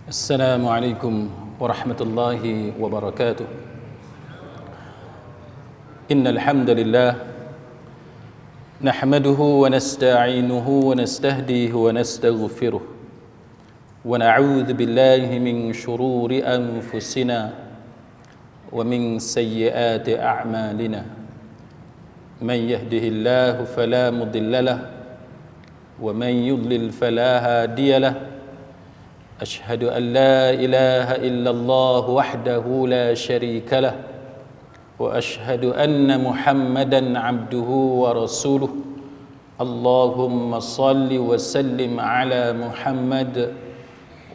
السلام عليكم ورحمة الله وبركاته. إن الحمد لله نحمده ونستعينه ونستهديه ونستغفره ونعوذ بالله من شرور أنفسنا ومن سيئات أعمالنا. من يهده الله فلا مضل له ومن يضلل فلا هادي له. أشهد أن لا إله إلا الله وحده لا شريك له وأشهد أن محمدا عبده ورسوله. اللهم صل وسلم على محمد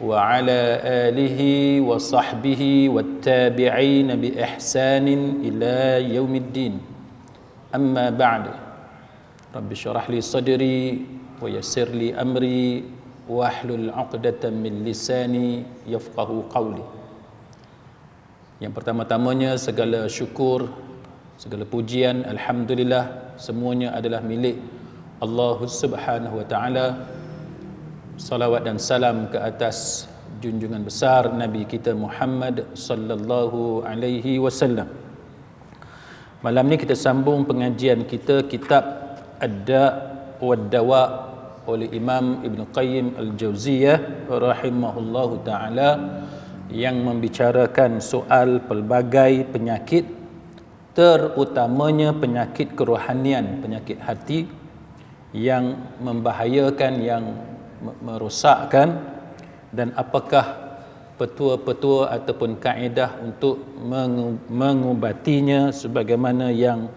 وعلى آله وصحبه والتابعين بإحسان إلى يوم الدين. أما بعد، رب اشرح لي صدري ويسر لي أمري wahlul 'uqdatam min lisani yafqahu qawli. Yang pertama-tamanya segala syukur, segala pujian, alhamdulillah, semuanya adalah milik Allah Subhanahu wa taala. Salawat dan salam ke atas junjungan besar Nabi kita Muhammad sallallahu alaihi wasallam. Malam ni kita sambung pengajian kita kitab Ad-Da' wad-Dawa' oleh Imam Ibn Qayyim Al-Jauziyah rahimahullahu ta'ala, yang membicarakan soal pelbagai penyakit, terutamanya penyakit kerohanian, penyakit hati yang membahayakan, yang merosakkan, dan apakah petua-petua ataupun kaedah untuk mengubatinya sebagaimana yang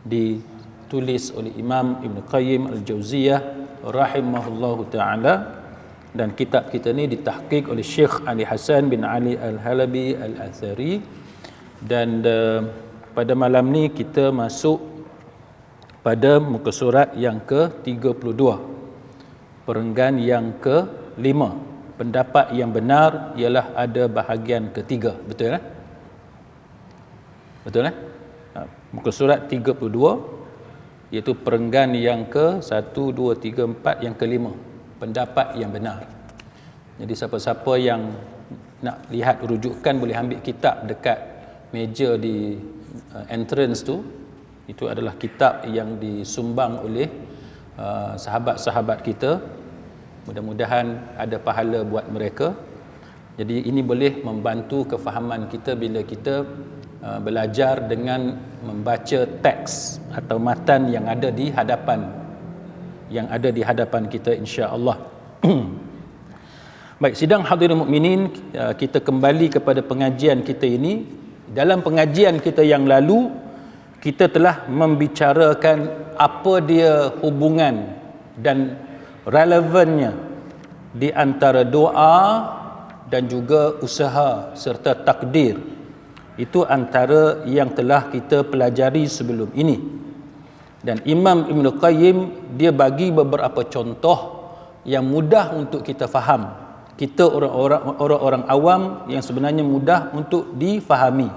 ditulis oleh Imam Ibn Qayyim Al-Jauziyah rahimahullahu ta'ala. Dan kitab kita ni ditahqiq oleh Syekh Ali Hasan bin Ali Al-Halabi Al-Athari. Dan pada malam ni kita masuk pada muka surat yang ke-32, perenggan yang ke-5. Pendapat yang benar ialah ada bahagian ketiga. Betul kan? Betul kan? Muka surat 32, iaitu perenggan yang ke-1, 2, 3, 4, yang ke-5, pendapat yang benar. Jadi siapa-siapa yang nak lihat rujukan boleh ambil kitab dekat meja di entrance tu. Itu adalah kitab yang disumbang oleh sahabat-sahabat kita. Mudah-mudahan ada pahala buat mereka. Jadi ini boleh membantu kefahaman kita bila kita belajar dengan membaca teks atau matan yang ada di hadapan kita, insya-Allah. Baik, sidang hadirin mukminin, kita kembali kepada pengajian kita ini. Dalam pengajian kita yang lalu, kita telah membicarakan apa dia hubungan dan relevannya di antara doa dan juga usaha serta takdir. Itu antara yang telah kita pelajari sebelum ini. Dan Imam Ibn Qayyim dia bagi beberapa contoh yang mudah untuk kita faham. Kita orang-orang awam yang sebenarnya mudah untuk difahami.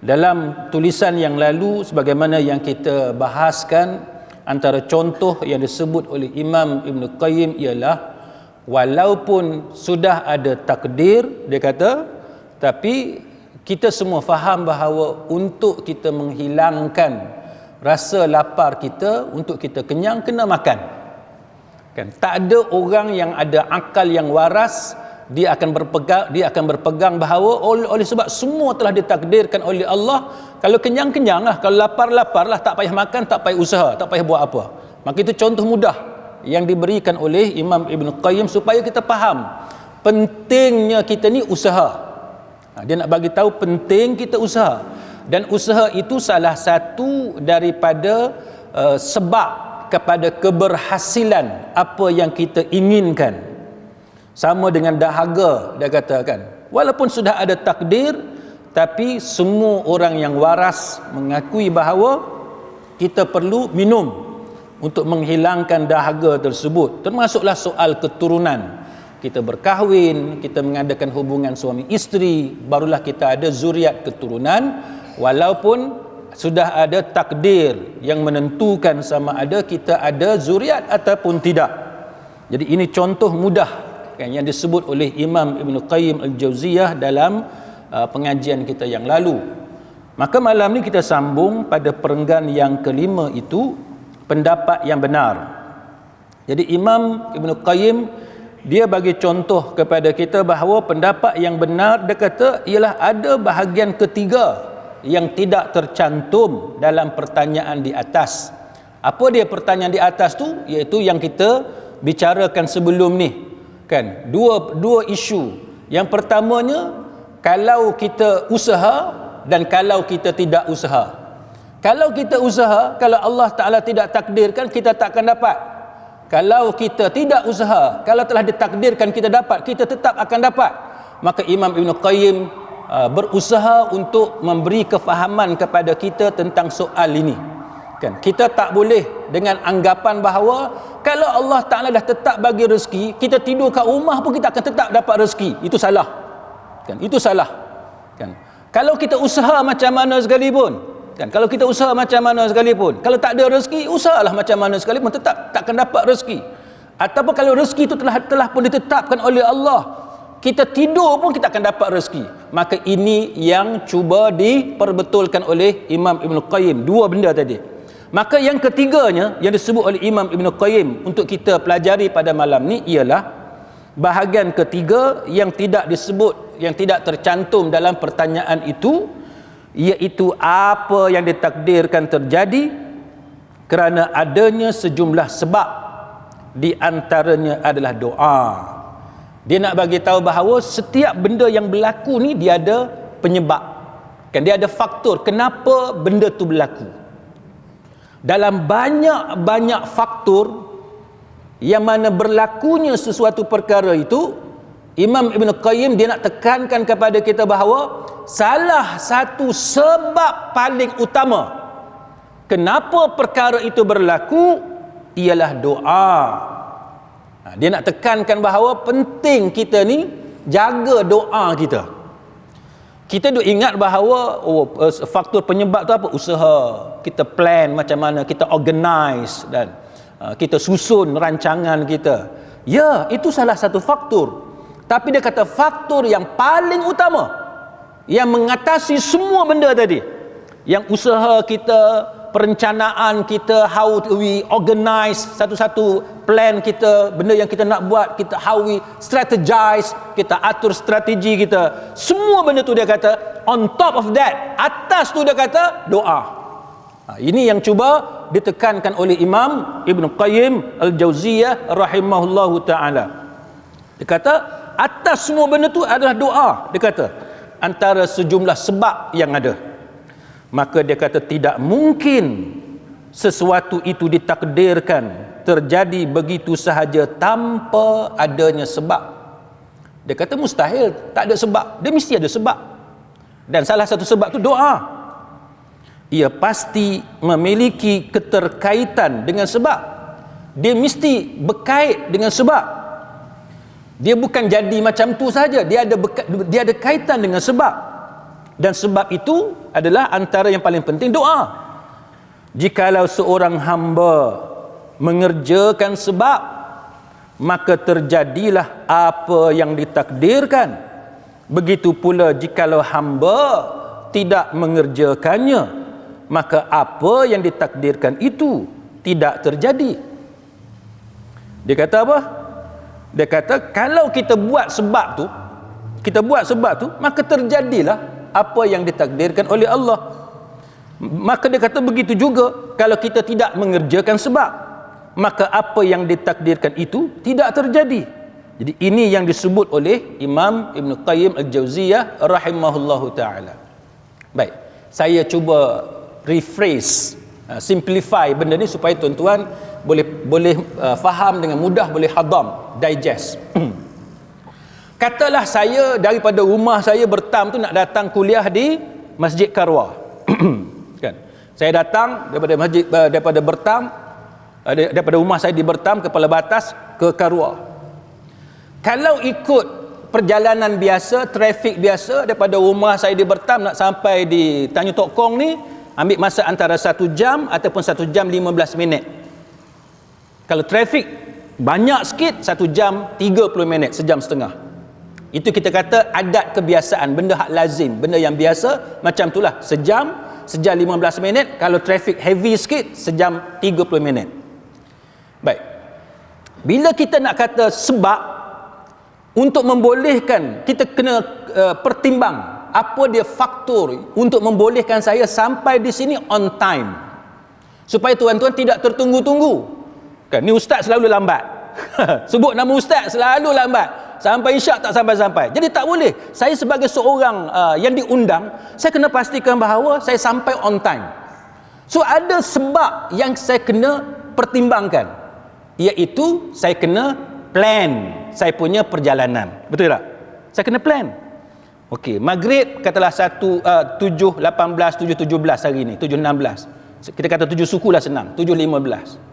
Dalam tulisan yang lalu, sebagaimana yang kita bahaskan, antara contoh yang disebut oleh Imam Ibn Qayyim ialah walaupun sudah ada takdir, dia kata, tapi kita semua faham bahawa untuk kita menghilangkan rasa lapar kita, untuk kita kenyang, kena makan. Kan? Tak ada orang yang ada akal yang waras, dia akan berpegang bahawa oleh sebab semua telah ditakdirkan oleh Allah, kalau kenyang, kenyanglah, kalau lapar, laparlah, tak payah makan, tak payah usaha, tak payah buat apa. Maka itu contoh mudah yang diberikan oleh Imam Ibn Qayyim supaya kita faham pentingnya kita ni usaha. Dia nak bagi tahu penting kita usaha, dan usaha itu salah satu daripada sebab kepada keberhasilan apa yang kita inginkan. Sama dengan dahaga, dia katakan, walaupun sudah ada takdir, tapi semua orang yang waras mengakui bahawa kita perlu minum untuk menghilangkan dahaga tersebut. Termasuklah soal keturunan. Kita berkahwin, kita mengadakan hubungan suami isteri, barulah kita ada zuriat keturunan, walaupun sudah ada takdir yang menentukan sama ada kita ada zuriat ataupun tidak. Jadi ini contoh mudah kan, yang disebut oleh Imam Ibn Qayyim Al-Jauziyah dalam pengajian kita yang lalu. Maka malam ni kita sambung pada perenggan yang kelima, itu pendapat yang benar. Jadi Imam Ibn Qayyim dia bagi contoh kepada kita bahawa pendapat yang benar, dia kata, ialah ada bahagian ketiga yang tidak tercantum dalam pertanyaan di atas. Apa dia pertanyaan di atas tu? Iaitu yang kita bicarakan sebelum ni, kan? Dua isu. Yang pertamanya, kalau kita usaha dan kalau kita tidak usaha. Kalau kita usaha, kalau Allah Ta'ala tidak takdirkan, kita takkan dapat. Kalau kita tidak usaha, kalau telah ditakdirkan kita dapat, kita tetap akan dapat. Maka Imam Ibn Qayyim berusaha untuk memberi kefahaman kepada kita tentang soal ini, kan? Kita tak boleh dengan anggapan bahawa kalau Allah Ta'ala dah tetap bagi rezeki, kita tidur kat rumah pun kita akan tetap dapat rezeki. Itu salah, kan? Itu salah, kan? Kalau kita usaha macam mana sekalipun, kan, kalau kita usaha macam mana sekalipun, kalau tak ada rezeki, usahalah macam mana sekalipun, tetap takkan dapat rezeki. Ataupun kalau rezeki itu telah pun ditetapkan oleh Allah, kita tidur pun kita akan dapat rezeki. Maka ini yang cuba diperbetulkan oleh Imam Ibn Qayyim, dua benda tadi. Maka yang ketiganya yang disebut oleh Imam Ibn Qayyim untuk kita pelajari pada malam ni ialah bahagian ketiga yang tidak disebut, yang tidak tercantum dalam pertanyaan itu, iaitu apa yang ditakdirkan terjadi kerana adanya sejumlah sebab, di antaranya adalah doa. Dia nak bagi tahu bahawa setiap benda yang berlaku ni dia ada penyebab, kan? Dia ada faktor kenapa benda tu berlaku. Dalam banyak faktor yang mana berlakunya sesuatu perkara itu, Imam Ibn Qayyim dia nak tekankan kepada kita bahawa salah satu sebab paling utama kenapa perkara itu berlaku ialah doa. Dia nak tekankan bahawa penting kita ni jaga doa kita. Kita duk ingat bahawa faktor penyebab tu apa? Usaha, kita plan macam mana, kita organize dan kita susun rancangan kita. Ya, itu salah satu faktor. Tapi dia kata faktor yang paling utama yang mengatasi semua benda tadi, yang usaha kita, perencanaan kita, how we organize satu-satu plan kita, benda yang kita nak buat, kita how we strategize, kita atur strategi kita, semua benda tu dia kata on top of that, atas tu dia kata doa. Ini yang cuba ditekankan oleh Imam Ibn Qayyim Al-Jauziyah rahimahullahu ta'ala. Dia kata atas semua benda tu adalah doa, dia kata, antara sejumlah sebab yang ada. Maka dia kata tidak mungkin sesuatu itu ditakdirkan terjadi begitu sahaja tanpa adanya sebab. Dia kata mustahil tak ada sebab, dia mesti ada sebab. Dan salah satu sebab tu doa. Ia pasti memiliki keterkaitan dengan sebab. Dia mesti berkait dengan sebab. Dia bukan jadi macam tu saja, dia ada kaitan dengan sebab. Dan sebab itu adalah antara yang paling penting doa. Jikalau seorang hamba mengerjakan sebab, maka terjadilah apa yang ditakdirkan. Begitu pula jikalau hamba tidak mengerjakannya, maka apa yang ditakdirkan itu tidak terjadi. Dia kata apa? Dia kata kalau kita buat sebab tu, maka terjadilah apa yang ditakdirkan oleh Allah. Maka dia kata begitu juga kalau kita tidak mengerjakan sebab, maka apa yang ditakdirkan itu tidak terjadi. Jadi ini yang disebut oleh Imam Ibn Qayyim Al-Jauziyah rahimahullahu ta'ala. Baik, saya cuba rephrase, simplify benda ni supaya tuan-tuan boleh faham dengan mudah, boleh hadam, digest. Katalah saya daripada rumah saya Bertam tu nak datang kuliah di Masjid Karwa. Kan? Saya datang daripada Bertam, daripada rumah saya di Bertam ke Kepala Batas ke Karwa. Kalau ikut perjalanan biasa, trafik biasa, daripada rumah saya di Bertam nak sampai di Tanjung Tok Kong ni ambil masa antara 1 jam ataupun 1 jam 15 minit. Kalau trafik Banyak sikit 1 jam 30 minit, sejam setengah. Itu kita kata adat kebiasaan, benda hak lazim, benda yang biasa macam itulah. Sejam 15 minit, kalau traffic heavy sikit sejam 30 minit. Baik. Bila kita nak kata sebab, untuk membolehkan, kita kena pertimbang apa dia faktor untuk membolehkan saya sampai di sini on time, supaya tuan-tuan tidak tertunggu-tunggu. Kan, ni ustaz selalu lambat. Sebut nama ustaz selalu lambat, sampai isyak tak sampai-sampai. Jadi tak boleh. Saya sebagai seorang yang diundang, saya kena pastikan bahawa saya sampai on time. So ada sebab yang saya kena pertimbangkan, iaitu saya kena plan saya punya perjalanan. Betul tak? Saya kena plan. Okey, maghrib katalah 7.18, 7.17 hari ni, 7.16. Kita kata 7 suku lah senang, 7.15.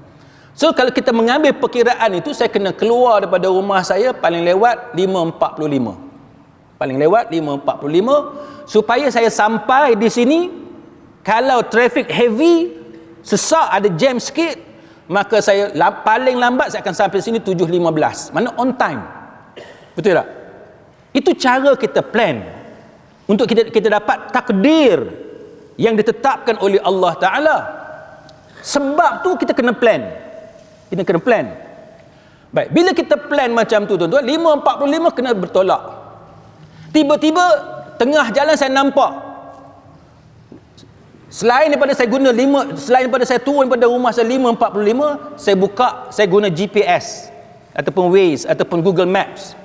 So kalau kita mengambil perkiraan itu, saya kena keluar daripada rumah saya paling lewat 5.45. Paling lewat 5.45 supaya saya sampai di sini. Kalau traffic heavy, sesak, ada jam sikit, maka saya paling lambat saya akan sampai sini 7.15. Mana on time. Betul tak? Itu cara kita plan untuk kita dapat takdir yang ditetapkan oleh Allah Ta'ala. Sebab tu kita kena plan. Kita kena plan. Baik, bila kita plan macam tu tuan-tuan, 5.45 kena bertolak. Tiba-tiba tengah jalan saya nampak, selain daripada saya turun daripada rumah saya 5.45, saya guna GPS ataupun Waze ataupun Google Maps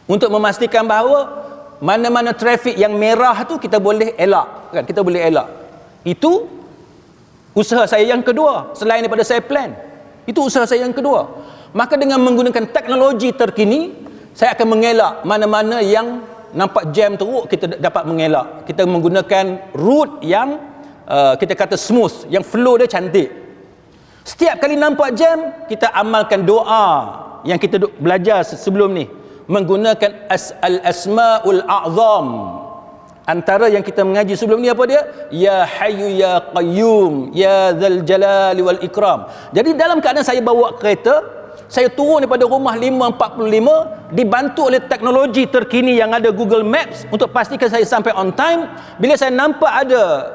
untuk memastikan bahawa mana-mana trafik yang merah tu kita boleh elak, kan? Kita boleh elak. Itu usaha saya yang kedua, selain daripada saya plan. Itu usaha saya yang kedua. Maka dengan menggunakan teknologi terkini, saya akan mengelak mana-mana yang nampak jam teruk, kita dapat mengelak. Kita menggunakan route yang kita kata smooth, yang flow dia cantik. Setiap kali nampak jam, kita amalkan doa yang kita belajar sebelum ni, menggunakan al-asmaul a'zam. Antara yang kita mengaji sebelum ni apa dia? Ya Hayyu Ya Qayyum, Ya Dzal Jalali wal Ikram. Jadi dalam keadaan saya bawa kereta, saya turun daripada rumah 5.45, dibantu oleh teknologi terkini yang ada Google Maps untuk pastikan saya sampai on time. Bila saya nampak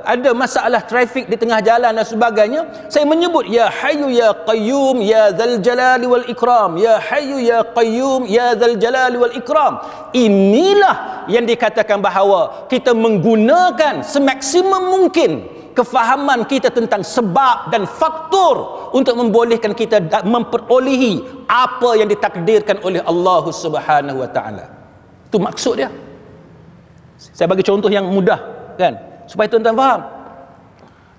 ada masalah trafik di tengah jalan dan sebagainya, saya menyebut Ya Hayyu Ya Qayyum, Ya Dzal Jalali wal Ikram, Ya Hayyu Ya Qayyum, Ya Dzal Jalali wal Ikram. Inilah yang dikatakan bahawa kita menggunakan semaksimum mungkin kefahaman kita tentang sebab dan faktor untuk membolehkan kita memperolehi apa yang ditakdirkan oleh Allah Subhanahu wa taala. Itu maksud dia. Saya bagi contoh yang mudah, kan, supaya tuan-tuan faham.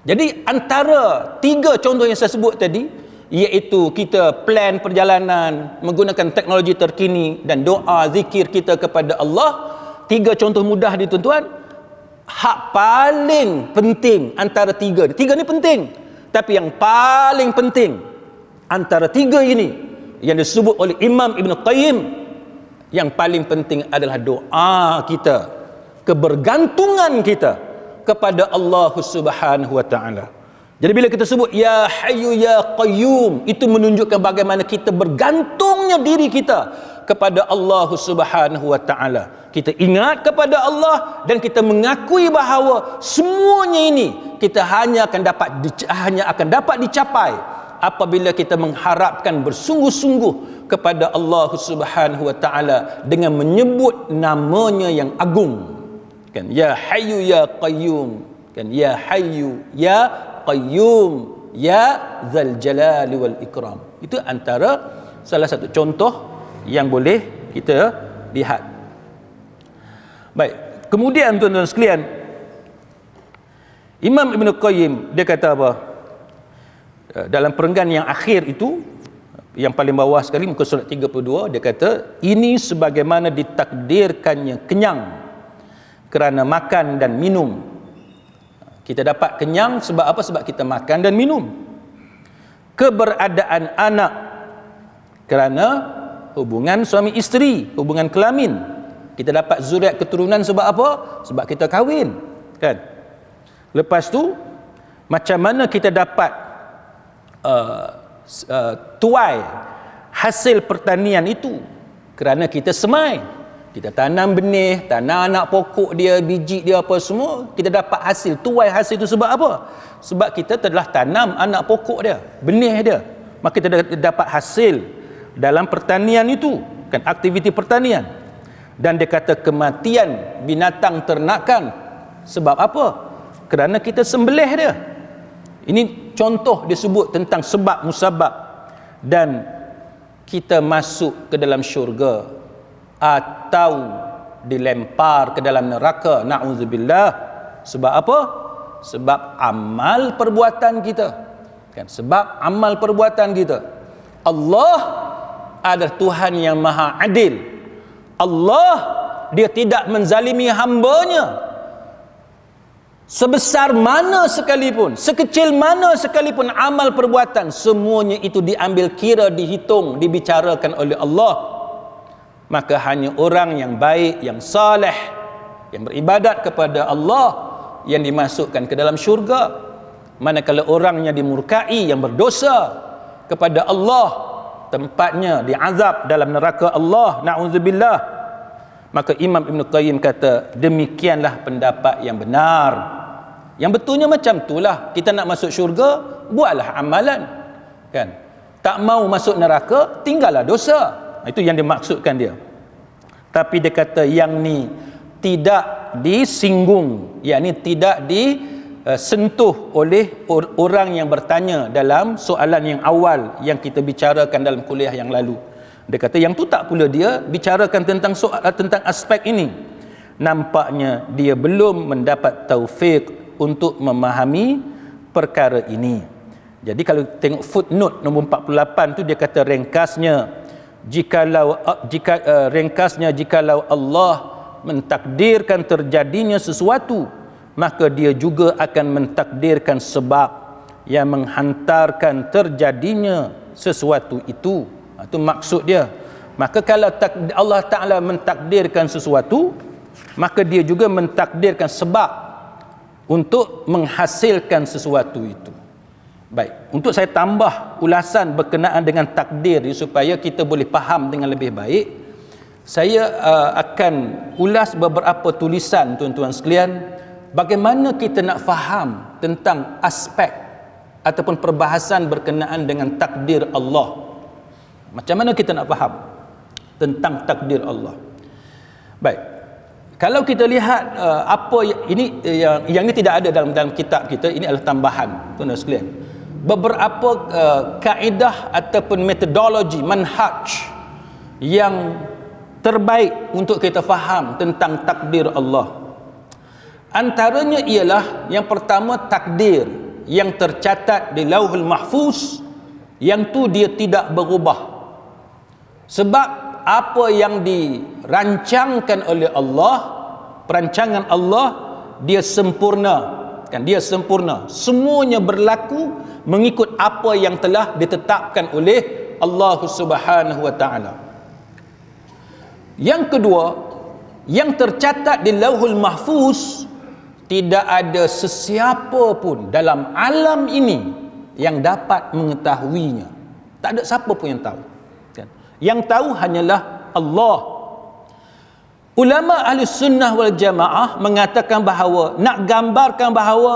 Jadi antara 3 contoh yang saya sebut tadi, iaitu kita plan perjalanan menggunakan teknologi terkini dan doa zikir kita kepada Allah. 3 contoh mudah ni tuan-tuan. Hak paling penting antara 3 ni penting, tapi yang paling penting antara 3 ini yang disebut oleh Imam Ibn Qayyim, yang paling penting adalah doa kita, kebergantungan kita kepada Allah Subhanahu wa taala. Jadi bila kita sebut Ya Hayyu Ya Qayyum, itu menunjukkan bagaimana kita bergantungnya diri kita kepada Allah Subhanahu wa taala. Kita ingat kepada Allah dan kita mengakui bahawa semuanya ini kita hanya akan dapat dicapai apabila kita mengharapkan bersungguh-sungguh kepada Allah Subhanahu wa taala dengan menyebut namanya yang agung. Kan, Ya Hayyu Ya Qayyum, kan, Ya Hayyu Ya Qayyum, Ya Dzal Jalali wal Ikram. Itu antara salah satu contoh yang boleh kita lihat. Baik, kemudian tuan-tuan sekalian, Imam Ibn Qayyim dia kata apa? Dalam perenggan yang akhir itu, yang paling bawah sekali, muka surat 32, dia kata, ini sebagaimana ditakdirkannya kenyang kerana makan dan minum. Kita dapat kenyang sebab apa? Sebab kita makan dan minum. Keberadaan anak kerana hubungan suami isteri, hubungan kelamin. Kita dapat zuriat keturunan sebab apa? Sebab kita kahwin, kan? Lepas tu macam mana kita dapat tuai hasil pertanian itu kerana kita semai. Kita tanam benih, tanam anak pokok dia, biji dia apa semua, kita dapat hasil. Tuai hasil itu sebab apa? Sebab kita telah tanam anak pokok dia, benih dia. Maka kita dapat hasil dalam pertanian itu, kan, aktiviti pertanian. Dan dia kata kematian binatang ternakan sebab apa? Kerana kita sembelih dia. Ini contoh disebut tentang sebab musabab. Dan kita masuk ke dalam syurga atau dilempar ke dalam neraka, na'udzubillah. Sebab apa? Sebab amal perbuatan kita, kan? Sebab amal perbuatan kita. Allah adalah Tuhan yang maha adil. Allah, dia tidak menzalimi hambanya. Sebesar mana sekalipun, sekecil mana sekalipun amal perbuatan, semuanya itu diambil kira, dihitung, dibicarakan oleh Allah. Maka hanya orang yang baik, yang saleh, yang beribadat kepada Allah yang dimasukkan ke dalam syurga. Manakala orangnya dimurkai, yang berdosa kepada Allah, tempatnya diazab dalam neraka Allah, na'udzubillah. Maka Imam Ibn Qayyim kata, demikianlah pendapat yang benar. Yang betulnya macam itulah. Kita nak masuk syurga, buatlah amalan, kan? Tak mau masuk neraka, tinggallah dosa. Itu yang dimaksudkan dia. Tapi dia kata yang ni tidak disinggung, yakni tidak disentuh oleh orang yang bertanya dalam soalan yang awal yang kita bicarakan dalam kuliah yang lalu. Dia kata yang tu tak pula dia bicarakan tentang tentang aspek ini. Nampaknya dia belum mendapat taufik untuk memahami perkara ini. Jadi kalau tengok footnote nombor 48 tu, dia kata ringkasnya, jikalau Allah mentakdirkan terjadinya sesuatu, maka dia juga akan mentakdirkan sebab yang menghantarkan terjadinya sesuatu itu. Itu maksud dia. Maka kalau Allah Ta'ala mentakdirkan sesuatu, maka dia juga mentakdirkan sebab untuk menghasilkan sesuatu itu. Baik, untuk saya tambah ulasan berkenaan dengan takdir supaya kita boleh faham dengan lebih baik, saya akan ulas beberapa tulisan tuan-tuan sekalian, bagaimana kita nak faham tentang aspek ataupun perbahasan berkenaan dengan takdir Allah. Macam mana kita nak faham tentang takdir Allah? Baik, kalau kita lihat apa ini yang ini tidak ada dalam kitab kita, ini adalah tambahan tuan-tuan sekalian. Beberapa kaedah ataupun metodologi, manhaj yang terbaik untuk kita faham tentang takdir Allah. Antaranya ialah yang pertama, takdir yang tercatat di Lauhul Mahfuz, yang tu dia tidak berubah. Sebab apa yang dirancangkan oleh Allah, perancangan Allah, dia sempurna, kan? Dia sempurna. Semuanya berlaku mengikut apa yang telah ditetapkan oleh Allah Subhanahu wa taala. Yang kedua, yang tercatat di Lauhul Mahfuz, tidak ada sesiapa pun dalam alam ini yang dapat mengetahuinya. Tak ada siapa pun yang tahu, kan? Yang tahu hanyalah Allah. Ulama ahli sunnah wal jamaah mengatakan bahawa, nak gambarkan bahawa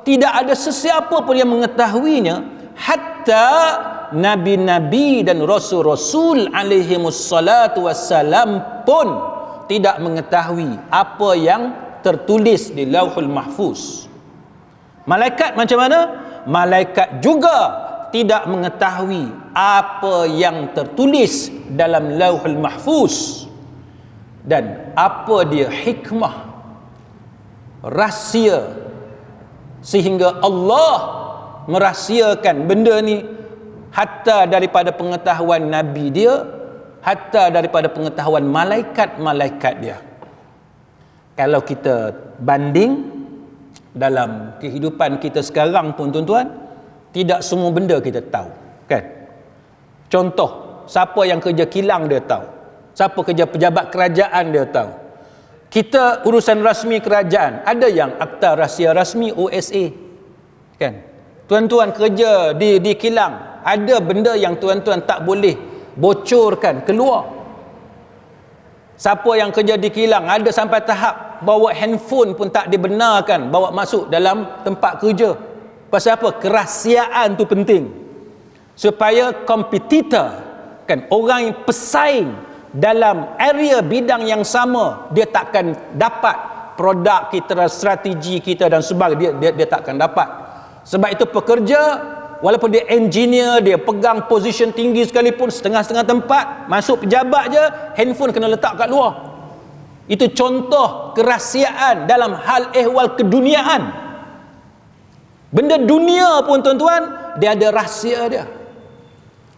tidak ada sesiapa pun yang mengetahuinya, hatta nabi-nabi dan rasul-rasul alaihimus salatu wassalam pun tidak mengetahui apa yang tertulis di Lauhul Mahfuz. Malaikat macam mana? Malaikat juga tidak mengetahui apa yang tertulis dalam Lauhul Mahfuz. Dan apa dia hikmah, rahsia, sehingga Allah merahsiakan benda ni hatta daripada pengetahuan Nabi dia, hatta daripada pengetahuan malaikat-malaikat dia. Kalau kita banding dalam kehidupan kita sekarang pun tuan-tuan, tidak semua benda kita tahu, kan? Contoh, siapa yang kerja kilang dia tahu, siapa kerja pejabat kerajaan dia tahu. Kita urusan rasmi kerajaan, ada yang akta rahsia rasmi OSA, kan? Tuan-tuan kerja di kilang, ada benda yang tuan-tuan tak boleh bocorkan keluar. Siapa yang kerja di kilang ada sampai tahap bawa handphone pun tak dibenarkan bawa masuk dalam tempat kerja. Pasal apa? Kerahsiaan tu penting. Supaya kompetitor, kan, orang yang pesaing dalam area bidang yang sama, dia takkan dapat produk kita, strategi kita dan sebagainya, dia takkan dapat. Sebab itu pekerja, walaupun dia engineer, dia pegang position tinggi sekalipun, setengah-setengah tempat, masuk pejabat je, handphone kena letak kat luar. Itu contoh kerahsiaan dalam hal ehwal keduniaan. Benda dunia pun tuan-tuan, dia ada rahsia dia.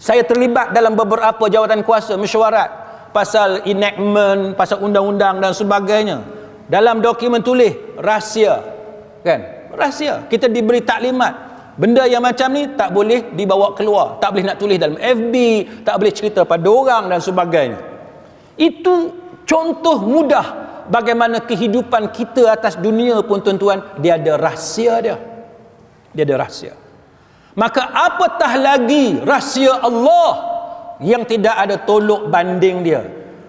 Saya terlibat dalam beberapa jawatan kuasa mesyuarat pasal enactment, pasal undang-undang dan sebagainya. Dalam dokumen tulis rahsia, kan? Rahsia. Kita diberi taklimat. Benda yang macam ni tak boleh dibawa keluar, tak boleh nak tulis dalam FB, tak boleh cerita pada orang dan sebagainya. Itu contoh mudah bagaimana kehidupan kita atas dunia pun tuan-tuan, dia ada rahsia dia. Dia ada rahsia. Maka apatah lagi rahsia Allah yang tidak ada tolok banding dia.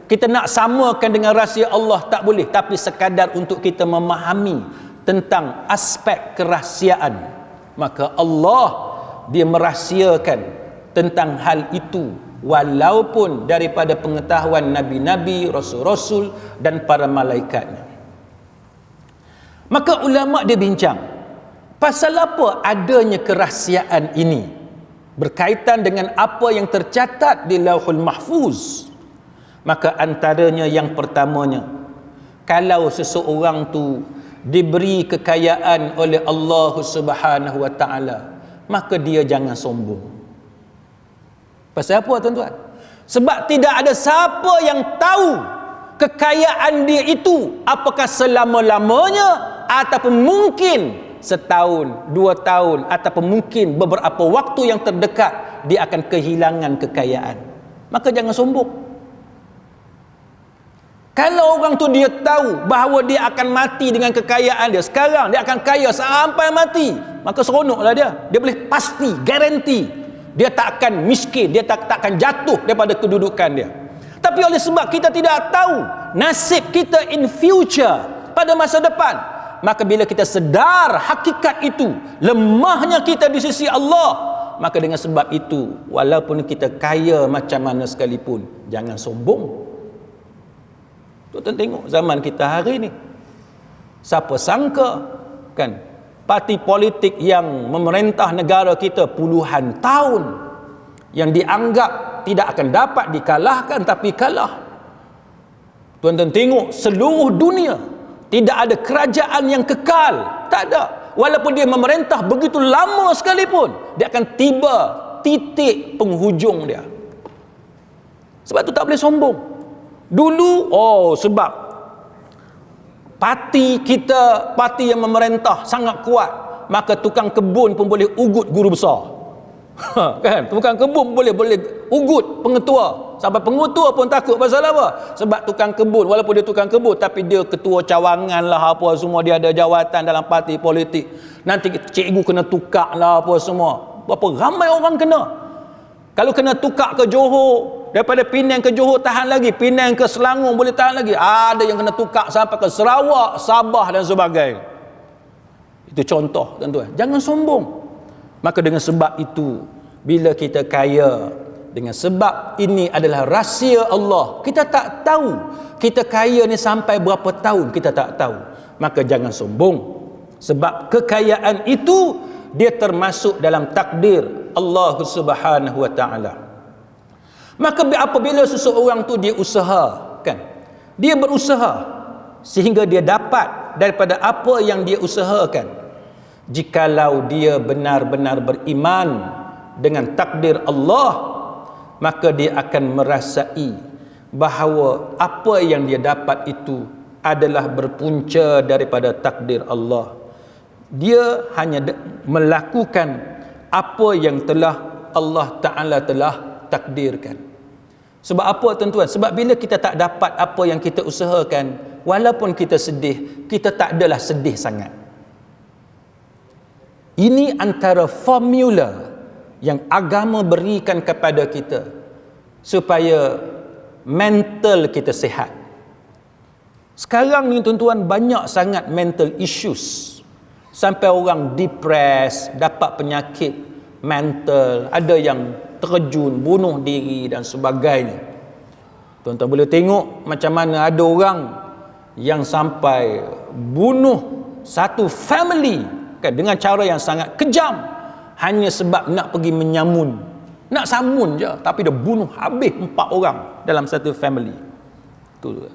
Kita nak samakan dengan rahsia Allah tak boleh, tapi sekadar untuk kita memahami tentang aspek kerahsiaan, maka Allah dia merahsiakan tentang hal itu walaupun daripada pengetahuan nabi-nabi, rasul-rasul dan para malaikatnya. Maka ulama dia bincang pasal apa adanya kerahsiaan ini berkaitan dengan apa yang tercatat di Lauhul Mahfuz. Maka antaranya yang pertamanya, kalau seseorang tu diberi kekayaan oleh Allah Subhanahu wa taala, maka dia jangan sombong. Pasal apa tuan-tuan? Sebab tidak ada siapa yang tahu kekayaan dia itu apakah selama-lamanya ataupun mungkin setahun, 2 tahun ataupun mungkin beberapa waktu yang terdekat dia akan kehilangan kekayaan. Maka jangan sombong. Kalau orang tu dia tahu bahawa dia akan mati dengan kekayaan dia, sekarang dia akan kaya sampai mati, maka seronoklah dia. Dia boleh pasti, garanti dia tak akan miskin, dia tak akan jatuh daripada kedudukan dia. Tapi oleh sebab kita tidak tahu nasib kita in future, pada masa depan, maka bila kita sedar hakikat itu, lemahnya kita di sisi Allah, maka dengan sebab itu walaupun kita kaya macam mana sekalipun, jangan sombong. Tuan tengok zaman kita hari ni, siapa sangka, kan, parti politik yang memerintah negara kita puluhan tahun, yang dianggap tidak akan dapat dikalahkan tapi kalah. Tuan-tuan tengok seluruh dunia, tidak ada kerajaan yang kekal, tak ada. Walaupun dia memerintah begitu lama sekalipun, dia akan tiba titik penghujung dia. Sebab tu tak boleh sombong. Dulu, sebab parti kita, parti yang memerintah sangat kuat, maka tukang kebun pun boleh ugut guru besar. Kan? Tukang kebun boleh ugut pengetua. Sampai pengetua pun takut pasal apa? Sebab tukang kebun, walaupun dia tukang kebun, tapi dia ketua cawangan lah apa semua, dia ada jawatan dalam parti politik. Nanti cikgu kena tukar lah apa semua. Berapa ramai orang kena. Kalau kena tukar ke Johor, daripada Penang ke Johor tahan lagi, Penang ke Selangor boleh tahan lagi, ada yang kena tukar sampai ke Sarawak, Sabah dan sebagainya. Itu contoh tuan-tuan. Jangan sombong. Maka dengan sebab itu, bila kita kaya, dengan sebab ini adalah rahsia Allah, kita tak tahu kita kaya ni sampai berapa tahun, kita tak tahu, maka jangan sombong. Sebab kekayaan itu dia termasuk dalam takdir Allah Subhanahu wa taala. Maka apabila seseorang tu dia usaha, kan, dia berusaha sehingga dia dapat daripada apa yang dia usahakan, jikalau dia benar-benar beriman dengan takdir Allah, maka dia akan merasai bahawa apa yang dia dapat itu adalah berpunca daripada takdir Allah. Dia hanya melakukan apa yang telah Allah Ta'ala telah takdirkan. Sebab apa tuan-tuan? Sebab bila kita tak dapat apa yang kita usahakan, walaupun kita sedih, kita tak adalah sedih sangat. Ini antara formula yang agama berikan kepada kita. supaya mental kita sihat. Sekarang ni tuan-tuan, banyak sangat mental issues. Sampai orang depres, dapat penyakit mental, ada yang terjun, bunuh diri dan sebagainya. Tuan-tuan boleh tengok macam mana ada orang yang sampai bunuh satu family kan, dengan cara yang sangat kejam, hanya sebab nak pergi menyamun, nak samun je, tapi dia bunuh habis 4 orang dalam satu family. Itu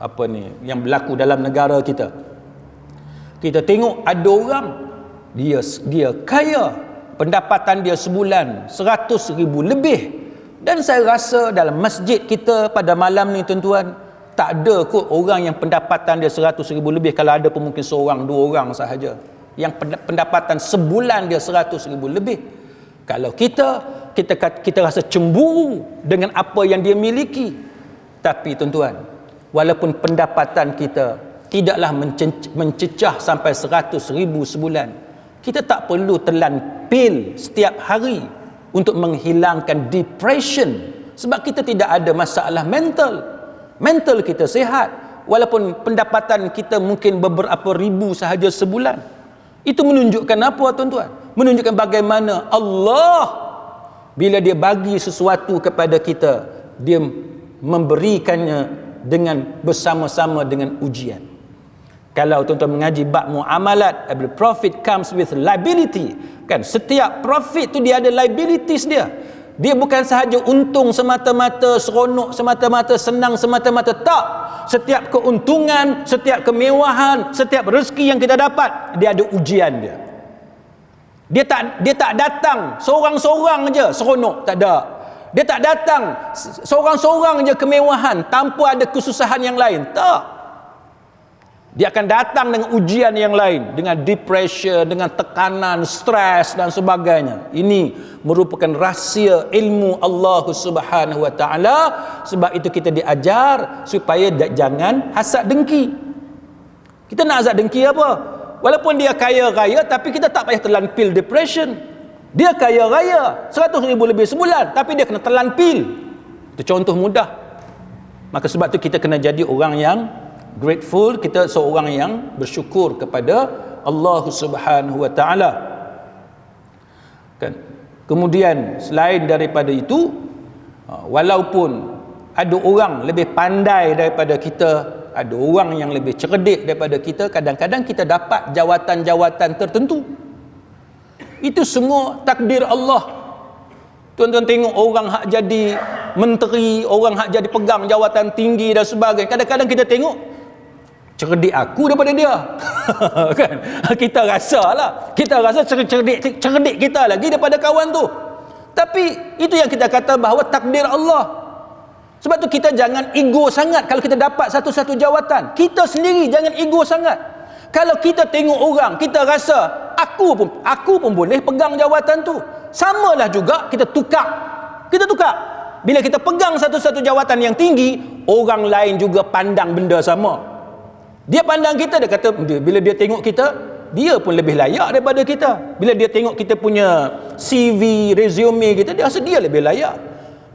apa ni yang berlaku dalam negara kita. Kita tengok ada orang dia kaya, pendapatan dia sebulan 100,000 lebih, dan saya rasa dalam masjid kita pada malam ni tuan-tuan, tak ada kot orang yang pendapatan dia 100,000 lebih. Kalau ada pun mungkin seorang 2 orang sahaja yang pendapatan sebulan dia 100,000 lebih. Kalau kita rasa cemburu dengan apa yang dia miliki. Tapi tuan-tuan, walaupun pendapatan kita tidaklah mencecah sampai 100,000 sebulan, kita tak perlu telan pil setiap hari untuk menghilangkan depression, sebab kita tidak ada masalah mental kita sihat, walaupun pendapatan kita mungkin beberapa ribu sahaja sebulan. Itu menunjukkan apa tuan-tuan? Menunjukkan bagaimana Allah bila dia bagi sesuatu kepada kita, dia memberikannya dengan bersama-sama dengan ujian. Kalau tuan-tuan mengaji bab muamalat, every profit comes with liability, kan? Setiap profit tu dia ada liabilities dia. Dia bukan sahaja untung semata-mata, seronok semata-mata, senang semata-mata, tak. Setiap keuntungan, setiap kemewahan, setiap rezeki yang kita dapat, dia ada ujian dia. Dia tak datang seorang-seorang je seronok, tak ada. Dia tak datang seorang-seorang je kemewahan tanpa ada kesusahan yang lain, tak. Dia akan datang dengan ujian yang lain, dengan depression, dengan tekanan, stres dan sebagainya. Ini merupakan rahsia ilmu Allah Subhanahu Wa Taala. Sebab itu kita diajar supaya jangan hasad dengki. Kita nak hasad dengki apa? Walaupun dia kaya raya, tapi kita tak payah telan pil depression. Dia kaya raya 100,000 lebih sebulan, tapi dia kena telan pil. Itu contoh mudah. Maka sebab tu kita kena jadi orang yang grateful, kita seorang yang bersyukur kepada Allah Subhanahu Wa Taala. Kan? Kemudian selain daripada itu, walaupun ada orang lebih pandai daripada kita, ada orang yang lebih cerdik daripada kita, kadang-kadang kita dapat jawatan-jawatan tertentu. Itu semua takdir Allah. Tuan-tuan tengok orang hak jadi menteri, orang hak jadi pegang jawatan tinggi dan sebagainya. Kadang-kadang kita tengok cerdik aku daripada dia. Kan? Kita rasa cerdik kita lagi daripada kawan tu. Tapi itu yang kita kata bahawa takdir Allah. Sebab tu kita jangan ego sangat kalau kita dapat satu-satu jawatan. Kita sendiri jangan ego sangat. Kalau kita tengok orang, kita rasa aku pun boleh pegang jawatan tu. Samalah juga kita tukar. Bila kita pegang satu-satu jawatan yang tinggi, orang lain juga pandang benda sama. Dia pandang kita, dia kata, bila dia tengok kita, dia pun lebih layak daripada kita. Bila dia tengok kita punya CV, resume kita, dia rasa dia lebih layak.